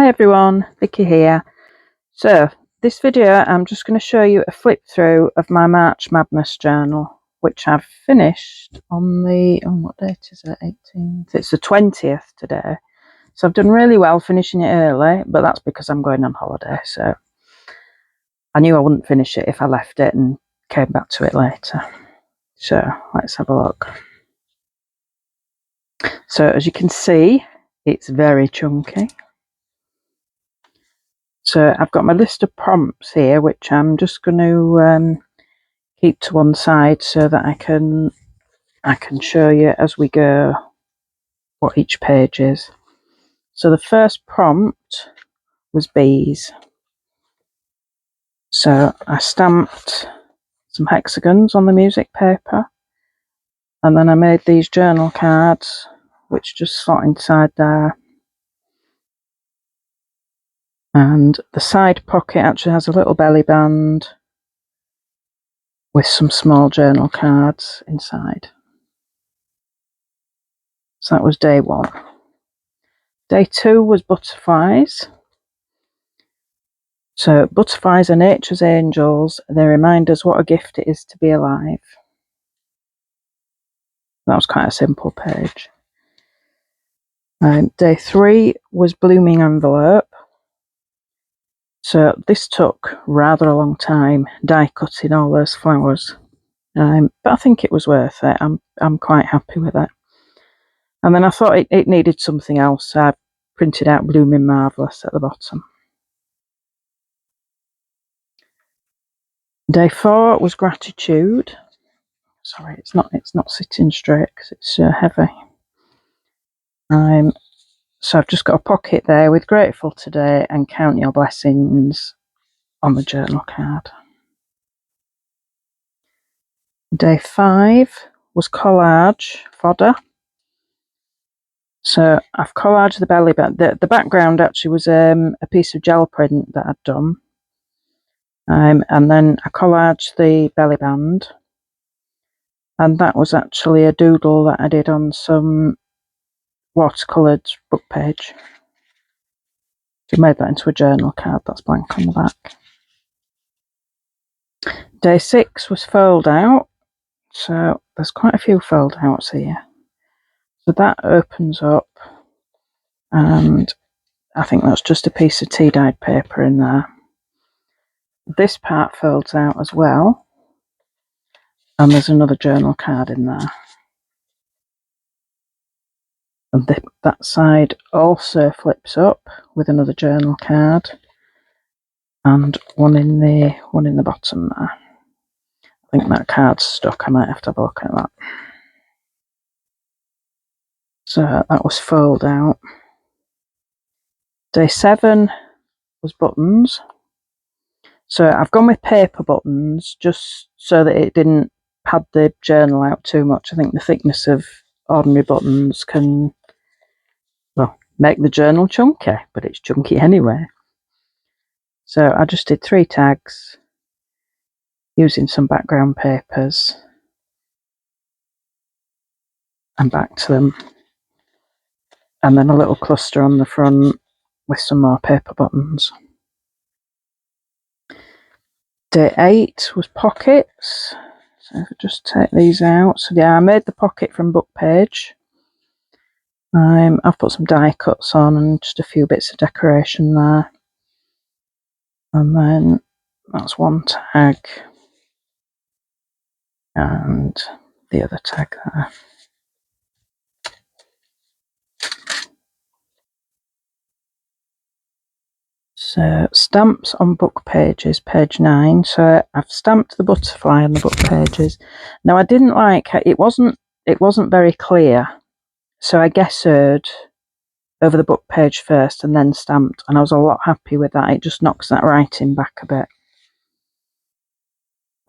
Hi everyone, Vicky here. So this video I'm just going to show you a flip through of my March Madness journal, which I've finished on the, what date is it, 18th? It's the 20th today. So I've done really well finishing it early, but that's because I'm going on holiday. So I knew I wouldn't finish it if I left it and came back to it later. So let's have a look. So as you can see, it's very chunky. So I've got my list of prompts here, which I'm just going to keep to one side so that I can show you as we go what each page is. So the first prompt was bees. So I stamped some hexagons on the music paper, and then I made these journal cards which just slot inside there. And the side pocket actually has a little belly band with some small journal cards inside. So that was day one. Day two was butterflies. So butterflies are nature's angels. They remind us what a gift it is to be alive. That was quite a simple page. Day three was blooming envelope. So this took rather a long time, die cutting all those flowers. But I think it was worth it. I'm quite happy with it. And then I thought it needed something else, so I printed out Blooming Marvellous at the bottom. Day four was gratitude. Sorry, it's not sitting straight because it's heavy. So I've just got a pocket there with grateful today and count your blessings on the journal card. Day five was collage fodder. So I've collaged the belly band. The background actually was a piece of gel print that I'd done. And then I collaged the belly band. And that was actually a doodle that I did on some watercoloured book page. So I made that into a journal card, that's blank on the back. Day six was fold out. So there's quite a few fold outs here. So that opens up, and I think that's just a piece of tea dyed paper in there. This part folds out as well, and there's another journal card in there. And that side also flips up with another journal card, and one in the bottom there. I think that card's stuck. I might have to have a look at that. So that was fold out. Day seven was buttons. So I've gone with paper buttons just so that it didn't pad the journal out too much. I think the thickness of ordinary buttons can, well, make the journal chunky, but it's chunky anyway. So I just did 3 tags using some background papers and back to them, and then a little cluster on the front with some more paper buttons. Day 8 was pockets. So if I just take these out. So yeah, I made the pocket from book page. I've put some die cuts on and just a few bits of decoration there. And then that's one tag and the other tag there. So stamps on book pages, page 9. So I've stamped the butterfly on the book pages. Now I didn't like it wasn't very clear, so I guessered over the book page first and then stamped, and I was a lot happy with that. It just knocks that writing back a bit.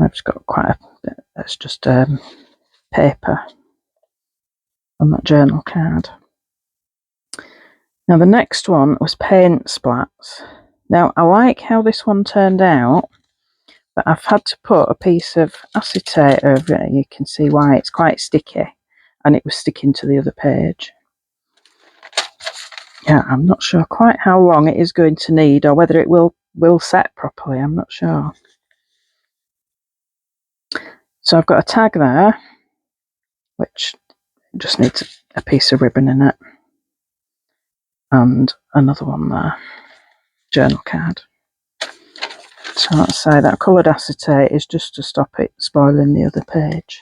I've just got quite a bit. That's just paper on that journal card. Now the next one was paint splats. Now I like how this one turned out, but I've had to put a piece of acetate over it. You can see why. It's quite sticky, and it was sticking to the other page. Yeah, I'm not sure quite how long it is going to need, or whether it will set properly. I'm not sure. So I've got a tag there, which just needs a piece of ribbon in it, and another one there, journal card. So let's say that coloured acetate is just to stop it spoiling the other page.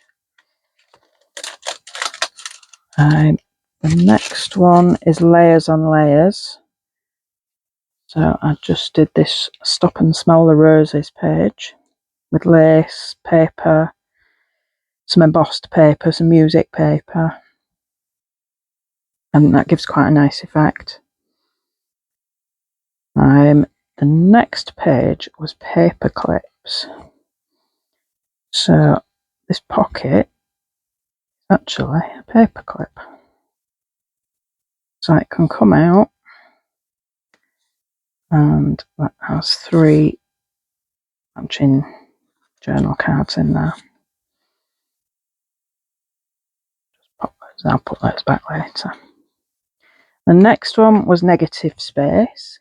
The next one is layers on layers. So I just did this Stop and Smell the Roses page with lace, paper, some embossed paper, some music paper, and that gives quite a nice effect. The next page was paper clips. So this pocket is actually a paper clip. So it can come out, and that has 3 matching journal cards in there. I'll put those back later. The next one was negative space.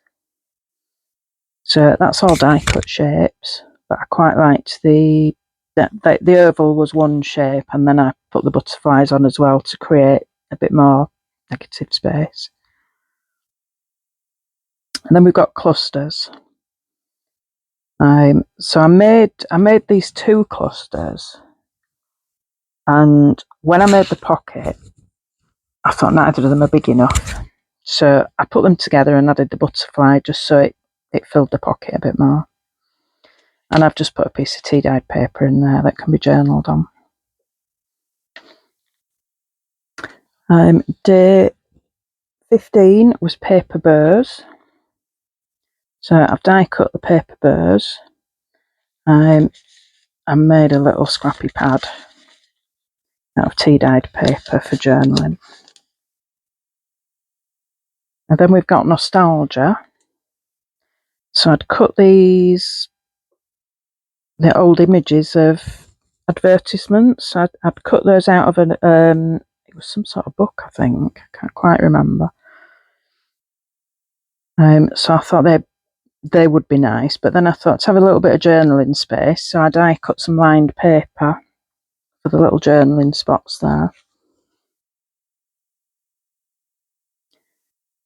So that's all die cut shapes, but I quite liked the oval was one shape, and then I put the butterflies on as well to create a bit more negative space. And then we've got clusters. So I made these 2 clusters, and when I made the pocket, I thought neither of them are big enough. So I put them together and added the butterfly just so it filled the pocket a bit more. And I've just put a piece of tea-dyed paper in there that can be journaled on. Day 15 was paper burrs. So I've die cut the paper burrs. I made a little scrappy pad out of tea-dyed paper for journaling. And then we've got nostalgia. So I'd cut the old images of advertisements. I'd cut those out of it was some sort of book, I think. I can't quite remember. So I thought they would be nice, but then I thought to have a little bit of journaling space, so I die cut some lined paper for the little journaling spots there.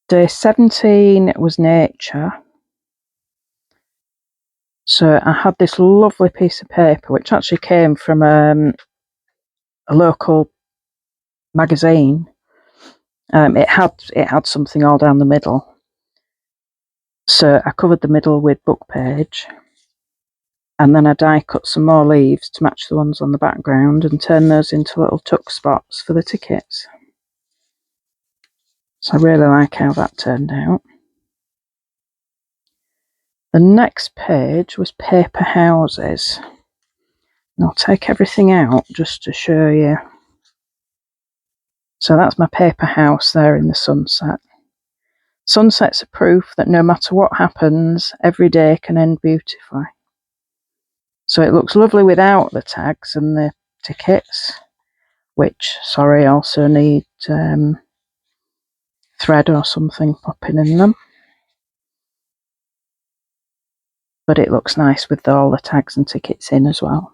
Day 17 was nature. So I had this lovely piece of paper, which actually came from a local magazine. It had something all down the middle. So I covered the middle with book page, and then I die cut some more leaves to match the ones on the background and turn those into little tuck spots for the tickets. So I really like how that turned out. The next page was paper houses. And I'll take everything out just to show you. So that's my paper house there in the sunset. Sunsets are proof that no matter what happens, every day can end beautifully. So it looks lovely without the tags and the tickets, which, sorry, also need thread or something popping in them. But it looks nice with all the tags and tickets in as well.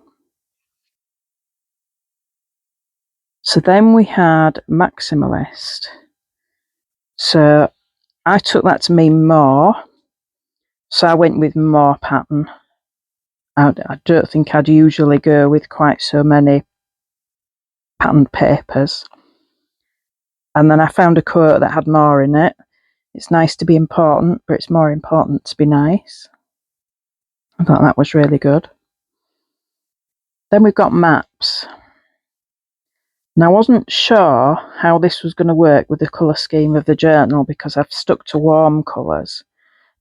So then we had maximalist. So I took that to mean more. So I went with more pattern. I don't think I'd usually go with quite so many patterned papers. And then I found a quote that had more in it. It's nice to be important, but it's more important to be nice. I thought that was really good. Then we've got maps. Now I wasn't sure how this was going to work with the colour scheme of the journal because I've stuck to warm colours.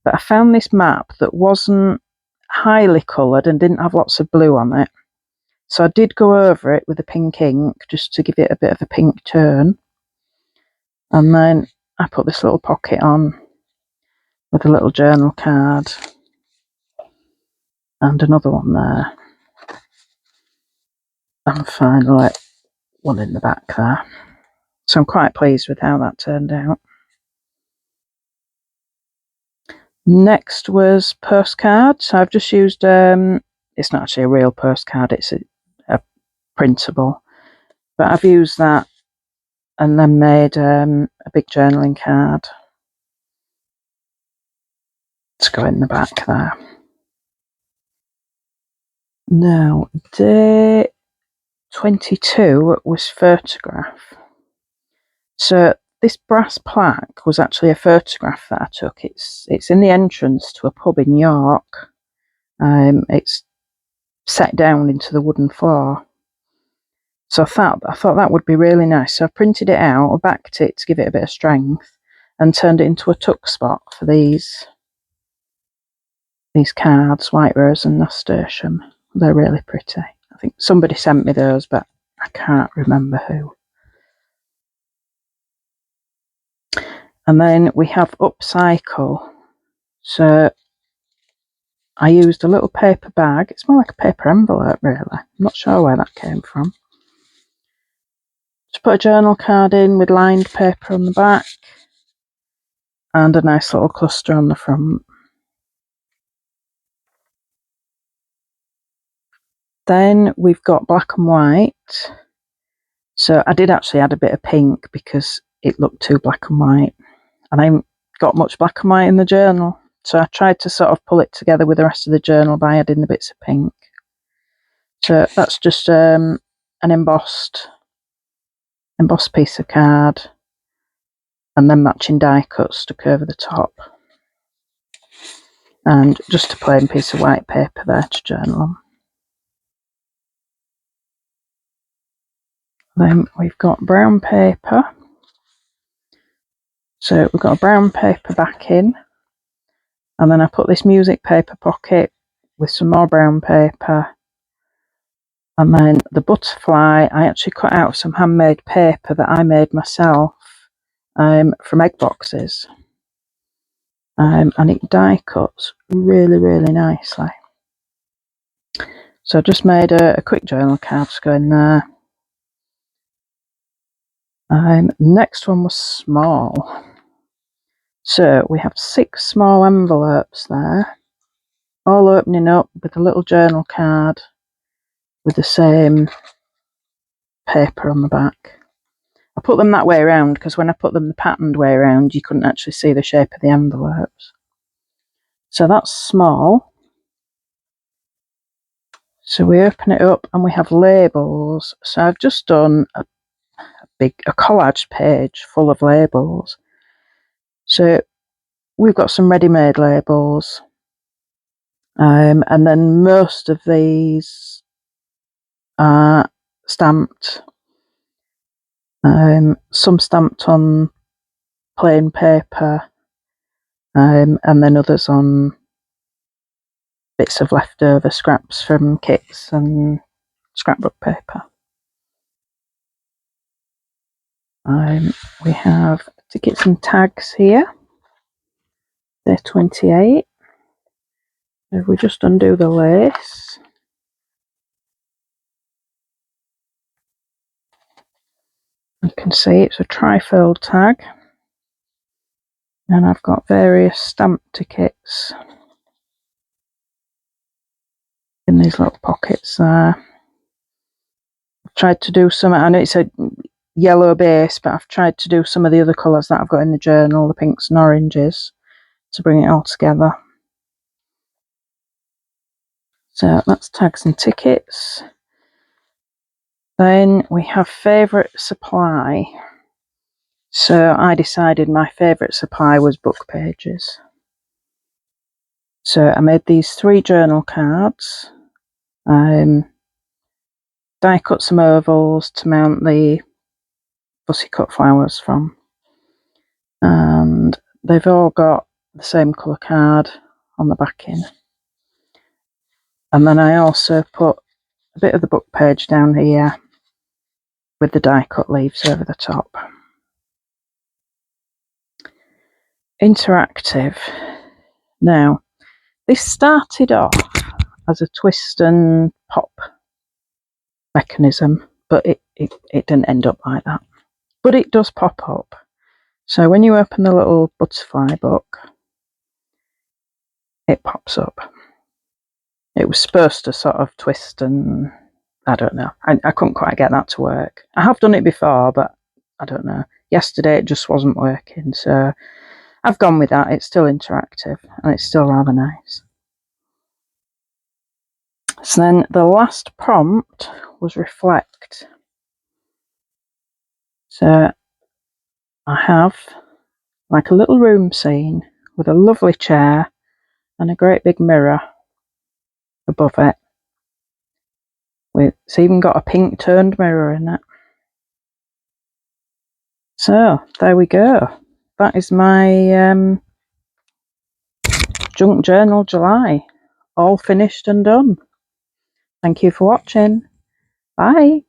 But I found this map that wasn't highly coloured and didn't have lots of blue on it. So I did go over it with a pink ink just to give it a bit of a pink tone. And then I put this little pocket on with a little journal card and another one there. And finally, one in the back there. So I'm quite pleased with how that turned out. Next was postcards. So I've just used, it's not actually a real postcard, it's a printable, but I've used that and then made a big journaling card to go in the back there. Now, day 22 was photograph. So this brass plaque was actually a photograph that I took. It's in the entrance to a pub in York. It's set down into the wooden floor. So I thought that would be really nice. So I printed it out, I backed it to give it a bit of strength, and turned it into a tuck spot for these cards, White Rose and Nasturtium. They're really pretty. I think somebody sent me those, but I can't remember who. And then we have upcycle. So I used a little paper bag. It's more like a paper envelope, really. I'm not sure where that came from. Just put a journal card in with lined paper on the back and a nice little cluster on the front. Then we've got black and white. So I did actually add a bit of pink because it looked too black and white. And I haven't got much black and white in the journal. So I tried to sort of pull it together with the rest of the journal by adding the bits of pink. So that's just an embossed piece of card and then matching die cuts stuck over the top. And just a plain piece of white paper there to journal on. Then we've got brown paper. So we've got a brown paper backing, and then I put this music paper pocket with some more brown paper, and then the butterfly I actually cut out some handmade paper that I made myself from egg boxes, and it die cuts really, really nicely. So I just made a quick journal card to go in there. Next one was small. So we have 6 small envelopes there, all opening up with a little journal card with the same paper on the back. I put them that way around because when I put them the patterned way around, you couldn't actually see the shape of the envelopes. So that's small. So we open it up and we have labels. So I've just done a collage page full of labels. So we've got some ready-made labels, and then most of these are stamped, some stamped on plain paper, and then others on bits of leftover scraps from kits and scrapbook paper. We have tickets and tags here. They're 28. If we just undo the lace, you can see it's a trifold tag, and I've got various stamp tickets in these little pockets there. I've tried to do some, I know it's a yellow base, but I've tried to do some of the other colours that I've got in the journal, the pinks and oranges, to bring it all together. So that's tags and tickets. Then we have favourite supply. So I decided my favourite supply was book pages. So I made these 3 journal cards, die cut some ovals to mount the fussy cut flowers from, and they've all got the same colour card on the backing. And then I also put a bit of the book page down here with the die cut leaves over the top. Interactive. Now, this started off as a twist and pop mechanism, but it didn't end up like that. But it does pop up. So when you open the little butterfly book, it pops up. It was supposed to sort of twist, and I don't know. I couldn't quite get that to work. I have done it before, but I don't know. Yesterday it just wasn't working, so I've gone with that. It's still interactive and it's still rather nice. So then the last prompt was reflect. So I have like a little room scene with a lovely chair and a great big mirror above it. It's even got a pink toned mirror in it. So there we go. That is my junk journal July, all finished and done. Thank you for watching. Bye.